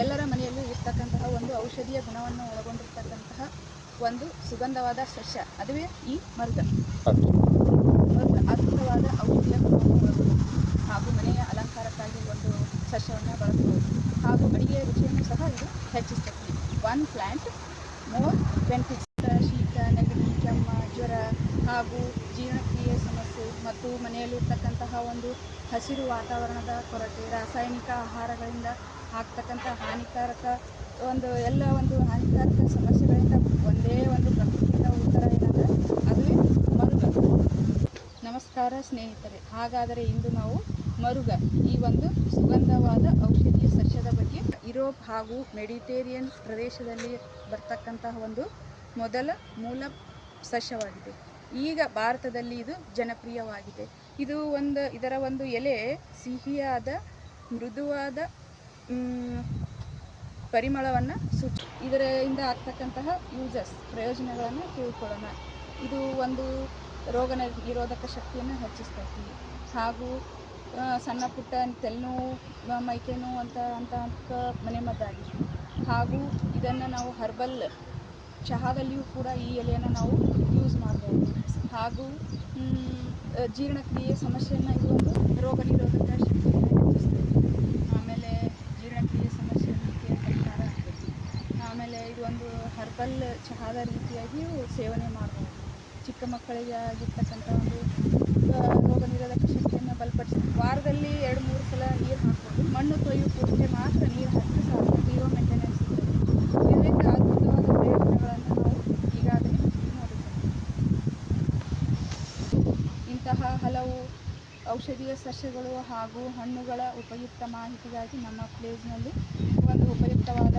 ಎಲ್ಲರ ಮನೆಯಲ್ಲೂ ಇರ್ತಕ್ಕಂತಹ ಒಂದು ಔಷಧೀಯ ಗುಣವನ್ನು ಒಳಗೊಂಡಿರ್ತಕ್ಕಂತಹ ಒಂದು ಸುಗಂಧವಾದ ಸಸ್ಯ, ಅದುವೇ ಈ ಮರುಗ. ಮರುಗ ಅದ್ಭುತವಾದ ಔಷಧೀಯ ಗುಣವನ್ನು ಒಳಗೊಂಡಿದೆ ಹಾಗೂ ಮನೆಯ ಅಲಂಕಾರಕ್ಕಾಗಿ ಒಂದು ಸಸ್ಯವನ್ನು ಬಳಸಬಹುದು ಹಾಗೂ ಅಡಿಗೆಯ ರುಚಿಯನ್ನು ಸಹ ಇದು ಹೆಚ್ಚಿಸುತ್ತದೆ. One plant more benefits. ಶೀತ, ನೆಗಡಿ, ಕೆಮ್ಮ, ಜ್ವರ ಹಾಗೂ ಜೀರ್ಣಕ್ರಿಯೆ ಸಮಸ್ಯೆ ಮತ್ತು ಮನೆಯಲ್ಲಿರ್ತಕ್ಕಂತಹ ಒಂದು ಹಸಿರು ವಾತಾವರಣದ ಕೊರತೆ, ರಾಸಾಯನಿಕ ಆಹಾರಗಳಿಂದ ಆಗ್ತಕ್ಕಂಥ ಹಾನಿಕಾರಕ ಹಾನಿಕಾರಕ ಸಮಸ್ಯೆಗಳಿಂದ ಒಂದೇ ಒಂದು ಪ್ರಕೃತಿಯಿಂದ ಉತ್ತರ ಏನಂದರೆ ಅದುವೇ ಮರುಗ. ನಮಸ್ಕಾರ ಸ್ನೇಹಿತರೆ, ಹಾಗಾದರೆ ಇಂದು ನಾವು ಮರುಗ ಈ ಒಂದು ಸುಗಂಧವಾದ ಔಷಧೀಯ ಸಸ್ಯದ ಬಗ್ಗೆ, ಯುರೋಪ್ ಹಾಗೂ ಮೆಡಿಟೇರಿಯನ್ ಪ್ರದೇಶದಲ್ಲಿ ಬರ್ತಕ್ಕಂತಹ ಒಂದು ಮೊದಲ ಮೂಲ ಸಸ್ಯವಾಗಿದೆ. ಈಗ ಭಾರತದಲ್ಲಿ ಇದು ಜನಪ್ರಿಯವಾಗಿದೆ. ಇದರ ಒಂದು ಎಲೆ ಸಿಹಿಯಾದ ಮೃದುವಾದ ಪರಿಮಳವನ್ನು ಇದರಿಂದ ಆಗ್ತಕ್ಕಂತಹ ಪ್ರಯೋಜನಗಳನ್ನು ತಿಳ್ಕೊಳ್ಳೋಣ. ಇದು ಒಂದು ರೋಗ ನಿರೋಧಕ ಶಕ್ತಿಯನ್ನು ಹೆಚ್ಚಿಸ್ತೈತಿ ಹಾಗೂ ಸಣ್ಣ ಪುಟ್ಟ ತಲೆನೋವು, ಮೈಕೈ ನೋವು ಅಂತ ಮನೆಮದ್ದಾಗಿದೆ. ಹಾಗೂ ಇದನ್ನು ನಾವು ಹರ್ಬಲ್ ಚಹಾದಲ್ಲಿಯೂ ಕೂಡ ಈ ಎಲೆಯನ್ನು ನಾವು ಯೂಸ್ ಮಾಡ್ಬೋದು. ಹಾಗೂ ಜೀರ್ಣಕ್ರಿಯೆ ಸಮಸ್ಯೆಯನ್ನು ಇದು ಒಂದು ರೋಗ ನಿರೋಧಕ ಶಕ್ತಿಯನ್ನು ಹೆಚ್ಚಿಸ್ತದೆ. ಆಮೇಲೆ ಜೀರ್ಣಕ್ರಿಯೆ ಸಮಸ್ಯೆಯನ್ನು ಪರಿಹಾರ ಆಗ್ತೈತಿ. ಆಮೇಲೆ ಇದು ಒಂದು ಹರ್ಬಲ್ ಚಹಾದ ರೀತಿಯಾಗಿಯೂ ಸೇವನೆ ಮಾಡ್ಬೋದು. ಚಿಕ್ಕ ಮಕ್ಕಳಿಗೆ ಆಗಿರ್ತಕ್ಕಂಥ ಒಂದು ರೋಗ ನಿರೋಧಕ ಶಕ್ತಿಯನ್ನು ಬಲಪಡಿಸಿ ವಾರದಲ್ಲಿ 2-3 ಸಲ ನೀರು ಹಾಕ್ಬೋದು. ಮಣ್ಣು ತೊಯ್ಯು ಪೂರ್ತಿ ಮಾತ್ರ ನೀರು ಹಾಕಿ ಸಾಕು, 0 ಮೇಂಟೆನೆನ್ಸ್ ಇರ್ತದೆ. ಇದರಿಂದ ಅದ್ಭುತವಾದ ಪ್ರಯೋಜನಗಳನ್ನು ನಾವು ಈಗಾಗಲೇ ನೋಡಿದ್ದೇವೆ. ಇಂತಹ ಹಲವು ಔಷಧೀಯ ಸಸ್ಯಗಳು ಹಾಗೂ ಹಣ್ಣುಗಳ ಉಪಯುಕ್ತ ಮಾಹಿತಿಗಾಗಿ ನಮ್ಮ ಪೇಜ್ನಲ್ಲಿ ಒಂದು ಉಪಯುಕ್ತವಾದ